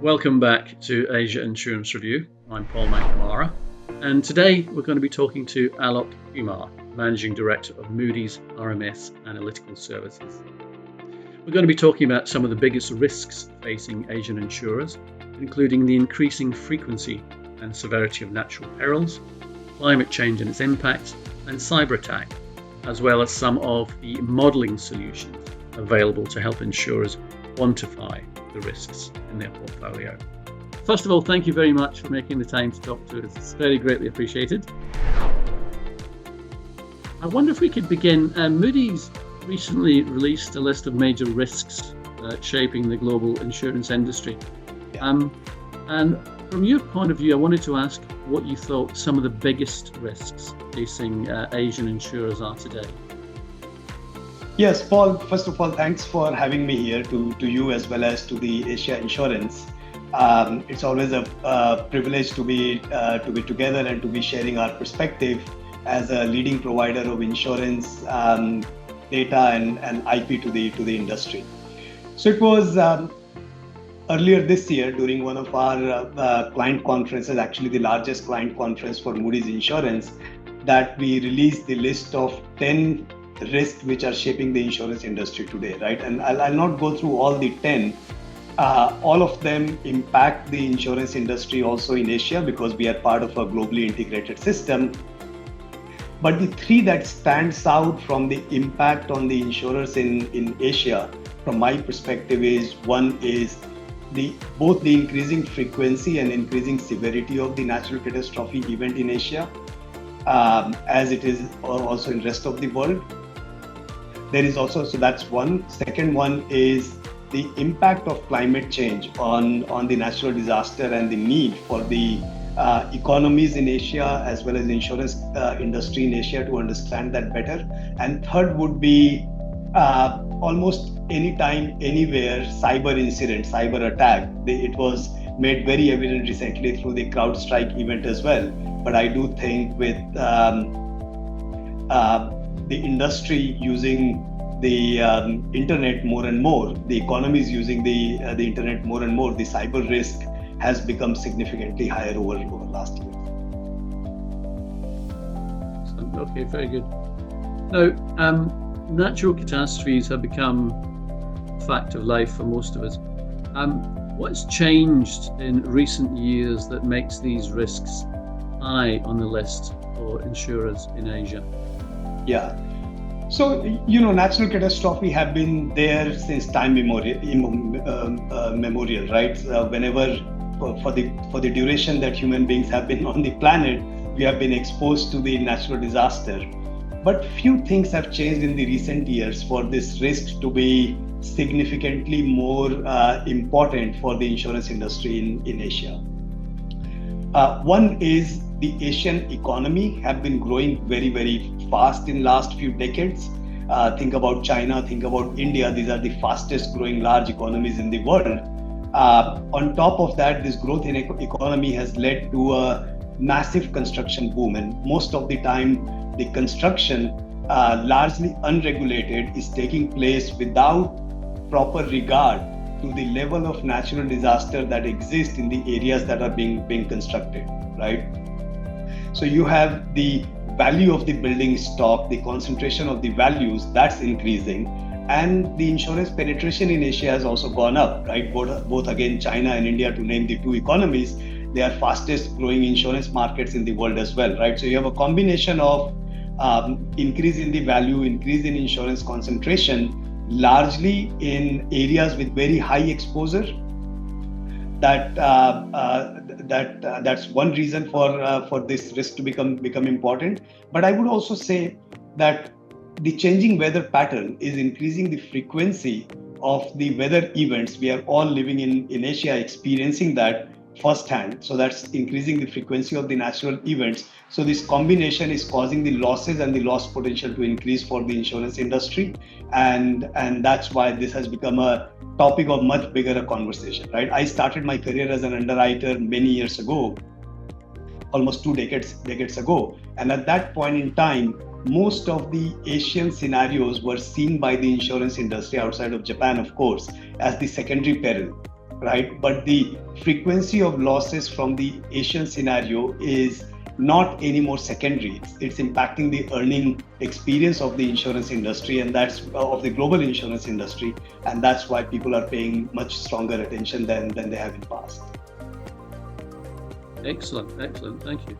Welcome back to Asia Insurance Review. I'm Paul McNamara, and today we're going to be talking to Alok Kumar, Managing Director of Moody's RMS Analytical Services. We're going to be talking about some of the biggest risks facing Asian insurers, including the increasing frequency and severity of natural perils, climate change and its impacts, and cyber attack, as well as some of the modelling solutions available to help insurers quantify the risks in their portfolio. First of all, thank you very much for making the time to talk to us. It's very greatly appreciated. I wonder if we could begin. Moody's recently released a list of major risks shaping the global insurance industry. And from your point of view, I wanted to ask what you thought some of the biggest risks facing Asian insurers are today. Yes, Paul, first of all, thanks for having me here to you as well as to the Asia Insurance. It's always a privilege to be together and to be sharing our perspective as a leading provider of insurance data and IP to the industry. So it was earlier this year during one of our client conferences, actually the largest client conference for Moody's Insurance, that we released the list of 10 risks which are shaping the insurance industry today, right? And I'll not go through all the 10. All of them impact the insurance industry also in Asia because we are part of a globally integrated system. But the three that stands out from the impact on the insurers in Asia, from my perspective, is one is both the increasing frequency and increasing severity of the natural catastrophe event in Asia, as it is also in rest of the world. There is also, so that's one. Second one is the impact of climate change on the natural disaster and the need for the economies in Asia as well as the insurance industry in Asia to understand that better. And third would be almost anytime, anywhere, cyber incident, cyber attack. It was made very evident recently through the CrowdStrike event as well. But I do think with the industry using the internet more and more, the economies using the internet more and more, the cyber risk has become significantly higher over last year. Okay, very good. Now, natural catastrophes have become a fact of life for most of us. What's changed in recent years that makes these risks high on the list for insurers in Asia? Yeah. So, natural catastrophe have been there since time memorial, right? Whenever, for the duration that human beings have been on the planet, we have been exposed to the natural disaster. But few things have changed in the recent years for this risk to be significantly more important for the insurance industry in Asia. One is the Asian economy have been growing very, very fast in last few decades. Think about China, think about India. These are the fastest growing large economies in the world. On top of that, this growth in economy has led to a massive construction boom. And most of the time, the construction, largely unregulated, is taking place without proper regard to the level of natural disaster that exists in the areas that are being constructed, right? So you have the value of the building stock, the concentration of the values, that's increasing. And the insurance penetration in Asia has also gone up, right? Both again, China and India, to name the two economies, they are fastest growing insurance markets in the world as well, right? So you have a combination of increase in the value, increase in insurance concentration, largely in areas with very high exposure. That's one reason for this risk to become important. But I would also say that the changing weather pattern is increasing the frequency of the weather events. We are all living in Asia, experiencing that firsthand. So that's increasing the frequency of the natural events. So this combination is causing the losses and the loss potential to increase for the insurance industry. And that's why this has become a topic of much bigger a conversation, right? I started my career as an underwriter many years ago, almost 2 decades ago. And at that point in time, most of the Asian scenarios were seen by the insurance industry outside of Japan, of course, as the secondary peril. right? But the frequency of losses from the Asian scenario is not anymore secondary. It's impacting the earning experience of the insurance industry, and that's of the global insurance industry, and that's why people are paying much stronger attention than they have in past. Excellent, thank you.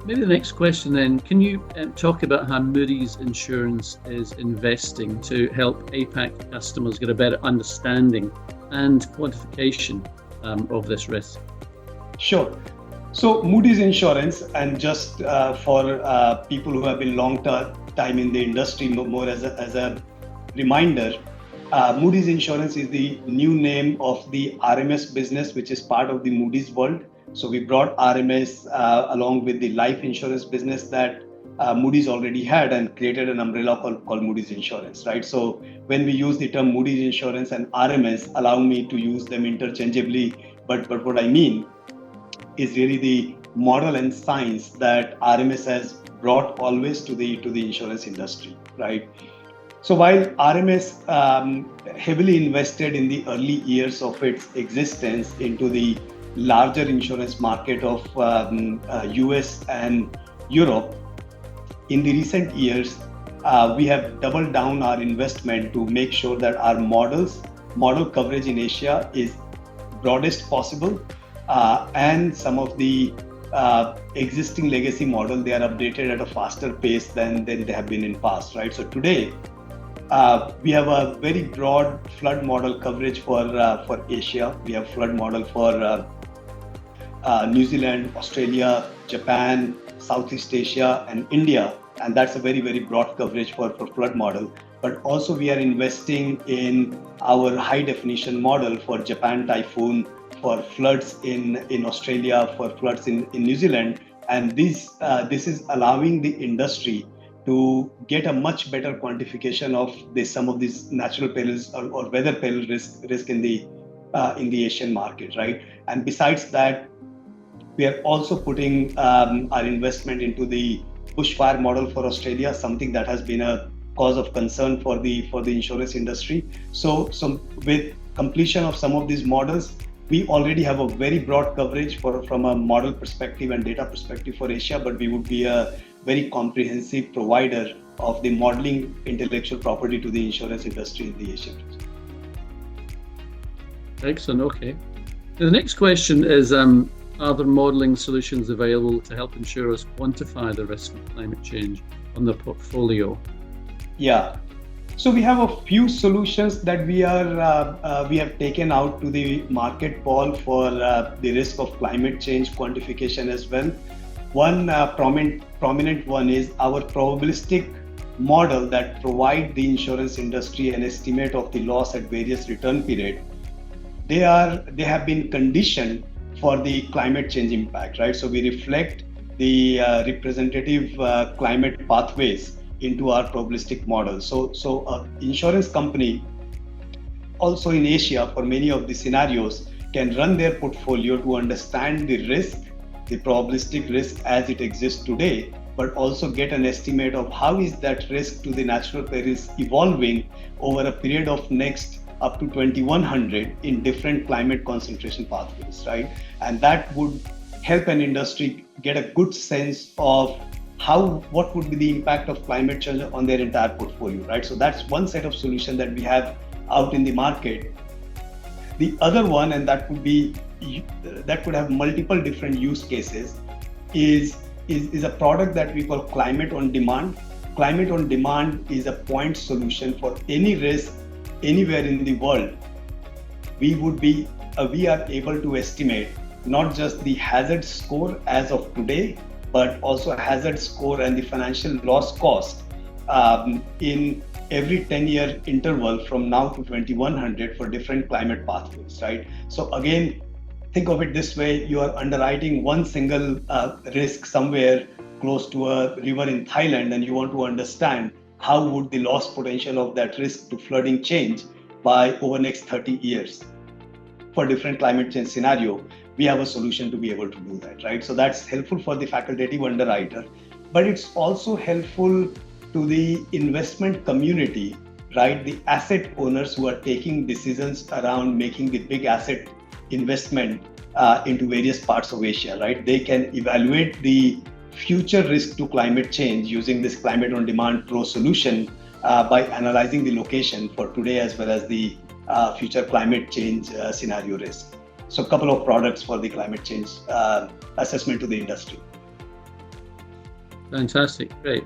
Maybe the next question then, can you talk about how Moody's Insurance is investing to help APAC customers get a better understanding and quantification of this risk? Sure. So Moody's Insurance, and just for people who have been long time in the industry, more as a reminder, Moody's Insurance is the new name of the RMS business, which is part of the Moody's world. So we brought RMS along with the life insurance business that Moody's already had and created an umbrella called Moody's Insurance, right? So when we use the term Moody's Insurance and RMS, allow me to use them interchangeably, but what I mean is really the model and science that RMS has brought always to the insurance industry, right? So while RMS heavily invested in the early years of its existence into the larger insurance market of US and Europe, in the recent years, we have doubled down our investment to make sure that our model coverage in Asia is broadest possible, and some of the existing legacy model, they are updated at a faster pace than they have been in past, right? So today, we have a very broad flood model coverage for Asia. We have flood model for New Zealand, Australia, Japan, Southeast Asia, and India, and that's a very, very broad coverage for flood model. But also we are investing in our high definition model for Japan typhoon, for floods in Australia, for floods in New Zealand, and this is allowing the industry to get a much better quantification of some of these natural perils or weather peril risk in the Asian market, right? And besides that, we are also putting our investment into the bushfire model for Australia, something that has been a cause of concern for the insurance industry. So with completion of some of these models, we already have a very broad coverage from a model perspective and data perspective for Asia, but we would be a very comprehensive provider of the modeling intellectual property to the insurance industry in the Asian region. Excellent, okay. The next question is, are there modeling solutions available to help insurers quantify the risk of climate change on their portfolio? Yeah. So we have a few solutions that we have taken out to the market, Paul, for the risk of climate change quantification as well. One prominent one is our probabilistic model that provide the insurance industry an estimate of the loss at various return period. They have been conditioned for the climate change impact, right? So we reflect the representative climate pathways into our probabilistic model. So insurance company also in Asia for many of the scenarios can run their portfolio to understand the risk, the probabilistic risk as it exists today, but also get an estimate of how is that risk to the natural perils evolving over a period of next up to 2100 in different climate concentration pathways, right? And that would help an industry get a good sense of what would be the impact of climate change on their entire portfolio, right? So that's one set of solution that we have out in the market. The other one, and that could have multiple different use cases, is a product that we call Climate on Demand. Climate on Demand is a point solution for any risk anywhere in the world. We are able to estimate not just the hazard score as of today, but also a hazard score and the financial loss cost in every 10-year interval from now to 2100 for different climate pathways, right? So again, think of it this way: you are underwriting one single risk somewhere close to a river in Thailand, and you want to understand how would the loss potential of that risk to flooding change by over next 30 years for different climate change scenario. We have a solution to be able to do that, right? So that's helpful for the facultative underwriter, but it's also helpful to the investment community right, the asset owners who are taking decisions around making the big asset investment into various parts of Asia, right? They can evaluate the future risk to climate change using this Climate on Demand Pro solution by analyzing the location for today as well as the future climate change scenario risk. So a couple of products for the climate change assessment to the industry. Fantastic, great.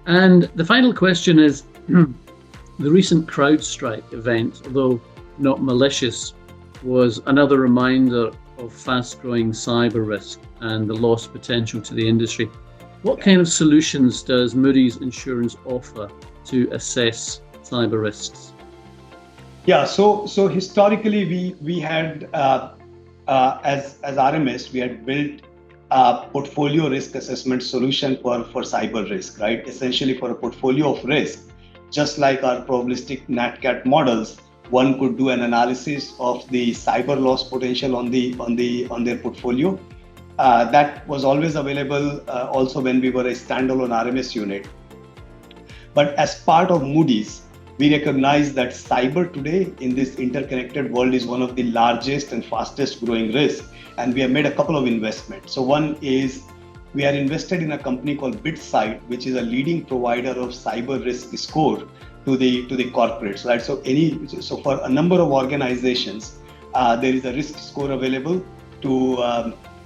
And the final question is, the recent CrowdStrike event, although not malicious, was another reminder of fast-growing cyber risk and the loss potential to the industry. What kind of solutions does Moody's Insurance offer to assess cyber risks? Yeah, so historically we had as RMS we had built a portfolio risk assessment solution for cyber risk, right? Essentially for a portfolio of risk, just like our probabilistic NatCat models, one could do an analysis of the cyber loss potential on their portfolio. That was always available also when we were a standalone RMS unit. But as part of Moody's, we recognize that cyber today in this interconnected world is one of the largest and fastest growing risks. And we have made a couple of investments. So one is we are invested in a company called BitSight, which is a leading provider of cyber risk score to the corporates, right? So for a number of organizations, there is a risk score available to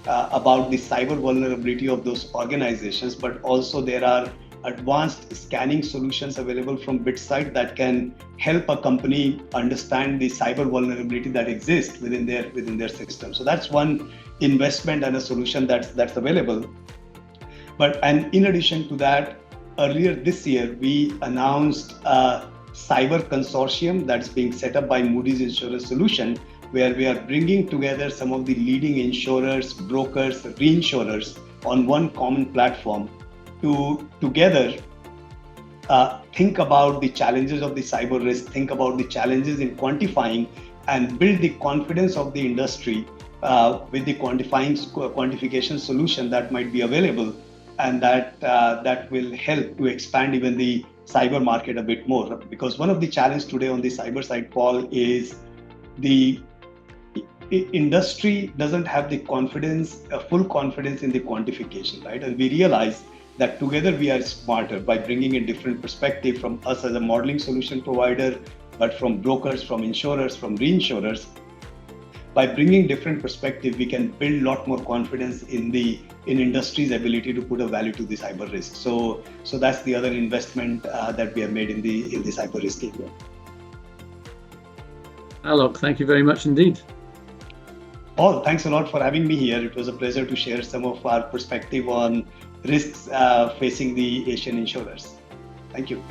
about the cyber vulnerability of those organizations, but also there are advanced scanning solutions available from BitSight that can help a company understand the cyber vulnerability that exists within their system. So that's one investment and a solution that's available. And in addition to that, earlier this year we announced a cyber consortium that's being set up by Moody's Insurance Solution, where we are bringing together some of the leading insurers, brokers, reinsurers on one common platform to together think about the challenges of the cyber risk, think about the challenges in quantifying, and build the confidence of the industry with the quantification solution that might be available, and that will help to expand even the cyber market a bit more. Because one of the challenges today on the cyber side, Paul, is the industry doesn't have the full confidence in the quantification, right? And we realize that together we are smarter by bringing a different perspective from us as a modeling solution provider, but from brokers, from insurers, from reinsurers. By bringing different perspective, we can build a lot more confidence in industry's ability to put a value to the cyber risk. So that's the other investment that we have made in the cyber risk area. Alok, thank you very much indeed. Paul, thanks a lot for having me here. It was a pleasure to share some of our perspective on risks facing the Asian insurers. Thank you.